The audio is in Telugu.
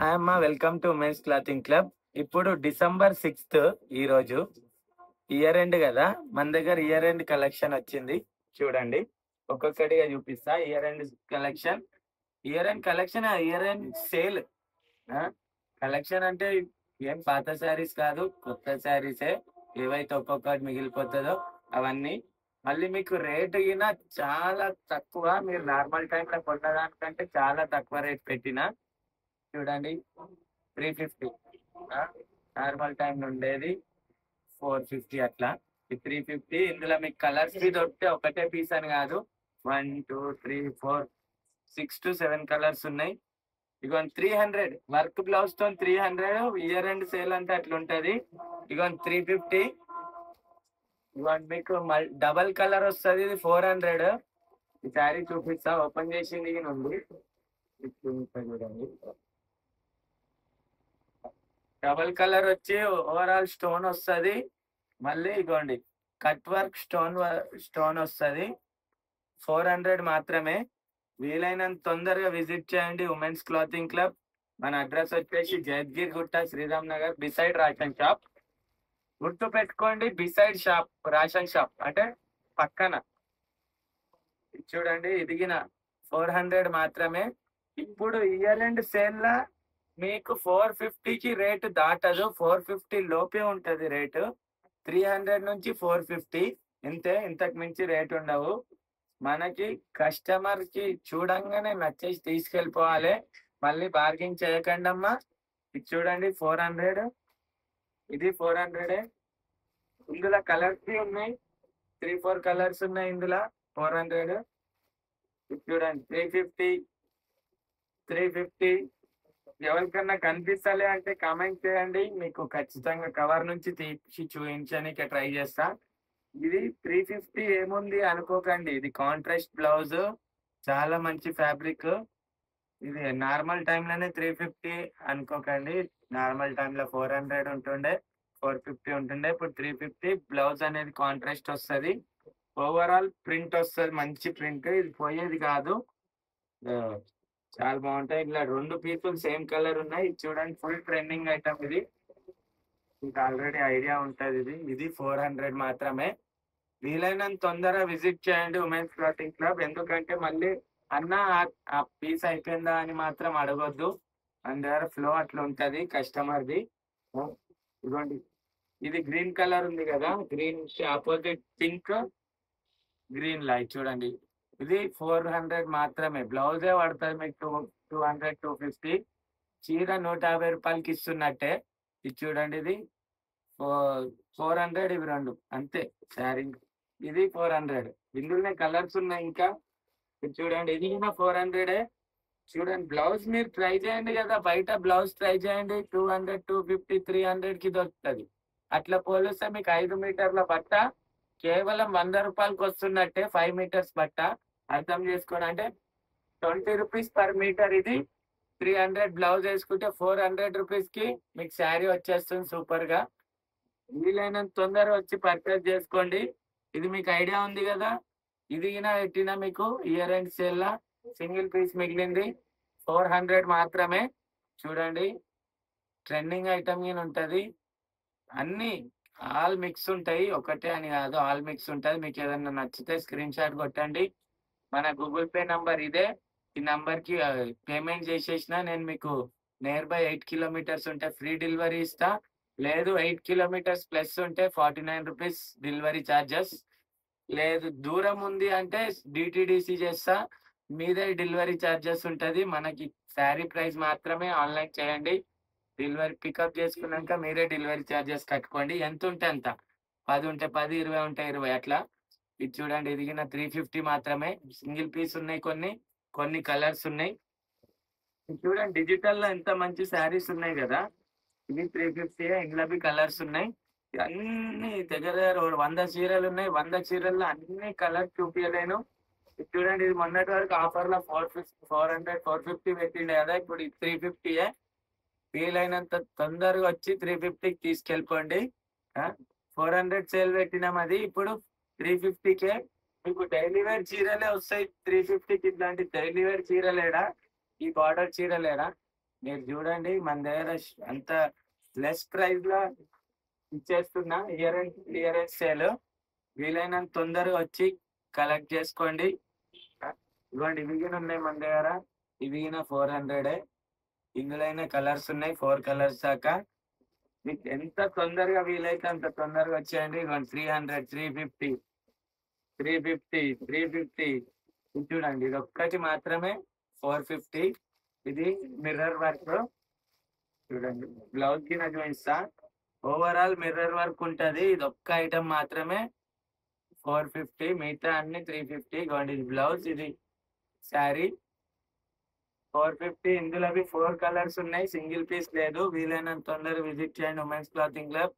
హాయ్ అమ్మా, welcome to women's clothing club. ఇప్పుడు డిసెంబర్ 6 ఈ రోజు ఇయర్ ఎండ్ కదా. మన దగ్గర ఇయర్ ఎండ్ కలెక్షన్ వచ్చింది. చూడండి, ఒక్కొక్కటిగా చూపిస్తా. Year end collection, year end sale. Collection అంటే ఏం పాత శారీస్ కాదు, కొత్త శారీసే. ఏవైతే ఒక్కొక్కటి మిగిలిపోతుందో అవన్నీ. మళ్ళీ మీకు రేట్ గిన చాలా తక్కువ. మీరు నార్మల్ టైంలో కొన్నదానికంటే చాలా తక్కువ రేట్ పెట్టిన. చూడండి, 350. నార్మల్ టైం ఉండేది 450 అట్లా. ఈ 350. ఇందులో మీకు కలర్స్ దొరికితే ఒకటే పీస్ అని కాదు, 1 2 3 4 6 to 7 కలర్స్ ఉన్నాయి. ఇగో 300 వర్క్ బ్లౌజ్ తో 300. ఇయర్ ఎండ్ సేల్ అంటే అట్లుంటది. ఇగో 350. ఇగోండి, మీకు డబల్ కలర్ వస్తుంది. ఇది 400. ఈ శారీ చూపిస్తా, ఓపెన్ చేసింది ఉంది. చూడండి, డబల్ కలర్ వచ్చి ఓవరాల్ స్టోన్ వస్తుంది. మళ్ళీ ఇగోండి, కట్ వర్క్ స్టోన్ వస్తుంది. 400 మాత్రమే. వీలైనంత తొందరగా విజిట్ చేయండి ఉమెన్స్ క్లాతింగ్ క్లబ్. మన అడ్రస్ వచ్చేసి Jayadgir Gutta, Sriram Nagar, beside ration shop. గుర్తు పెట్టుకోండి, బిసైడ్ షాప్, రేషన్ షాప్ అంటే పక్కన. చూడండి, ఇదిగిన 400 మాత్రమే. ఇప్పుడు ఇయర్ ఎండ్ సేల్ లా మీకు 450కి రేటు దాటదు. 450 లోపే ఉంటది రేటు. 300 నుంచి 450 ఇంతే, ఇంతకు మించి రేట్ ఉండవు. మనకి కస్టమర్ కి చూడంగానే నచ్చేసి తీసుకెళ్ళిపోవాలి. మళ్ళీ బార్గెన్ చేయకండి అమ్మా. ఇది చూడండి, 400. ఇది 400. ఇందులో కలర్స్ ఉన్నాయి, 3 4 కలర్స్ ఉన్నాయి ఇందులో. 400. ఇది చూడండి, 350. 350. ఎవరికన్నా కనిపిస్తలే అంటే కామెంట్ చేయండి, మీకు ఖచ్చితంగా కవర్ నుంచి తీసి చూపించడానికి ట్రై చేస్తా. ఇది 350 ఏముంది అనుకోకండి, ఇది కాంట్రాస్ట్ బ్లౌజ్, చాలా మంచి ఫ్యాబ్రిక్. ఇది నార్మల్ టైంలోనే 350 అనుకోకండి. నార్మల్ టైంలో 400 ఉంటుండే, 450 ఉంటుండే. ఇప్పుడు 350. బ్లౌజ్ అనేది కాంట్రాస్ట్ వస్తుంది. ఓవరాల్ ప్రింట్ వస్తుంది, మంచి ప్రింట్. ఇది పోయేది కాదు. చాలా బాగుంటాయి. ఇట్లా 2 పీసులు సేమ్ కలర్ ఉన్నాయి. ఇది చూడండి, ఫుల్ ట్రెండింగ్ ఐటమ్ ఇది. మీకు ఆల్రెడీ ఐడియా ఉంటుంది. ఇది 400 మాత్రమే. వీలైనంత తొందరగా విజిట్ చేయండి ఉమెన్స్ క్లాతింగ్ క్లబ్. ఎందుకంటే మళ్ళీ అన్న ఆ పీస్ అయిపోయిందా అని మాత్రం అడగొద్దు. మన దగ్గర ఫ్లో అట్లా ఉంటది కస్టమర్ది. ఇదిగోండి, ఇది గ్రీన్ కలర్ ఉంది కదా, green opposite pink green light. చూడండి, ఇది 400 మాత్రమే. బ్లౌజే పడుతుంది మీకు 200 250. చీర 150 రూపాయలకి ఇస్తున్నట్టే. ఇది చూడండి, ఇది 400. ఇవి రెండు అంతే శారీ. ఇది 400. ఇందులోనే కలర్స్ ఉన్నాయి ఇంకా. ఇది చూడండి, ఇది కూడా 400. చూడండి, బ్లౌజ్ మీరు ట్రై చేయండి కదా, బయట బ్లౌజ్ ట్రై చేయండి. 200 250 300కి దొరుకుతుంది. అట్లా పోలిస్తే మీకు 5 మీటర్ల బట్ట కేవలం 100 రూపాయలకి వస్తున్నట్టే. 5 మీటర్స్ బట్ట అర్థం చేసుకోండి. అంటే 20 రూపీస్ పర్ మీటర్. ఇది 300 బ్లౌజ్ వేసుకుంటే 400 రూపీస్కి మీకు శారీ వచ్చేస్తుంది సూపర్ గా. వీలైనంత తొందరగా వచ్చి పర్చేజ్ చేసుకోండి. ఇది మీకు ఐడియా ఉంది కదా. ఇది పెట్టినా మీకు ఇయర్ ఎండ్ సేల్ లా సింగిల్ పీస్ మిగిలింది, 400 మాత్రమే. చూడండి, ట్రెండింగ్ ఐటమ్ ఉంటది. అన్ని ఆల్ మిక్స్ ఉంటాయి, ఒకటే అని కాదు, ఆల్ మిక్స్ ఉంటది. మీకు ఏదన్నా నచ్చితే స్క్రీన్ షాట్ కొట్టండి. మన గూగుల్ పే నంబర్ ఇదే. ఈ నంబర్ కి పేమెంట్ చేసేసిన నేను మీకు నియర్ బై 8 కిలోమీటర్స్ ఉంటే ఫ్రీ డెలివరీ ఇస్తా. లేదు 8 కిలోమీటర్స్ ప్లస్ ఉంటే 49 రూపీస్ డెలివరీ ఛార్జెస్. లేదు దూరం ఉంది అంటే డిటిడిసి చేస్తా, మీదే డెలివరీ ఛార్జెస్ ఉంటది. మనకి శారీ ప్రైస్ మాత్రమే ఆన్లైన్ చేయండి. డెలివరీ పికప్ చేసుకున్నాక మీరే డెలివరీ ఛార్జెస్ కట్టుకోండి. ఎంత ఉంటే అంత, 10 ఉంటే 10, 20 ఉంటే 20 అట్లా. ఇది చూడండి, ఇది 350 మాత్రమే. సింగిల్ పీస్ ఉన్నాయి, కొన్ని కొన్ని కలర్స్ ఉన్నాయి. ఇది చూడండి, డిజిటల్ లో ఎంత మంచి శారీస్ ఉన్నాయి కదా. ఇది 350. ఇందులో కలర్స్ ఉన్నాయి. అన్ని దగ్గర దగ్గర 100 చీరలు ఉన్నాయి. 100 చీరల్లో అన్ని కలర్ చూపించలేను. ఇది చూడండి, ఇది మొన్నటి వరకు ఆఫర్ లో 400 450 పెట్టిండే కదా, ఇప్పుడు 350. వీలైనంత తొందరగా వచ్చి 350కి తీసుకెళ్ళిపోండి. 400 సేల్ పెట్టినాం, అది ఇప్పుడు 350కే. మీకు డైలీ వేర్ చీరలే వస్తాయి 350కి. ఇట్లాంటి డైలీ వేర్ చీరలేడా, ఈ బార్డర్ చీరలేడా. మీరు చూడండి మన దగ్గర అంత లెస్ ప్రైస్ లో ఇచ్చేస్తున్నా. ఇయర్ అండ్ సేల్ వీలైనంత తొందరగా వచ్చి కలెక్ట్ చేసుకోండి. ఇదిగోండి ఇవి కూడా ఉన్నాయి మన దగ్గర. ఇవి 400. ఇందులో కలర్స్ ఉన్నాయి, 4 కలర్స్ దాకా. మీకు ఎంత తొందరగా వీలైతే అంత తొందరగా వచ్చేయండి. ఇదిగోండి 300, 350, 350, 350. ఇది చూడండి ఇది ఒక్కటి మాత్రమే 450. ఇది మిర్రర్ వర్క్. చూడండి బ్లౌజ్ కి నాకు చూపిస్తా. ఓవరాల్ మిర్రర్ వర్క్ ఉంటది. ఇది ఒక్క ఐటమ్ మాత్రమే 450, మిగతా అన్ని 350. ఇదిగోండి ఇది బ్లౌజ్, ఇది శారీ 450. ఇందులో 4 కలర్స్ ఉన్నాయి, సింగిల్ పీస్ లేదు. వీలైనంత తొందరగా విజిట్ చేయండి ఉమెన్స్ క్లాతింగ్ క్లబ్.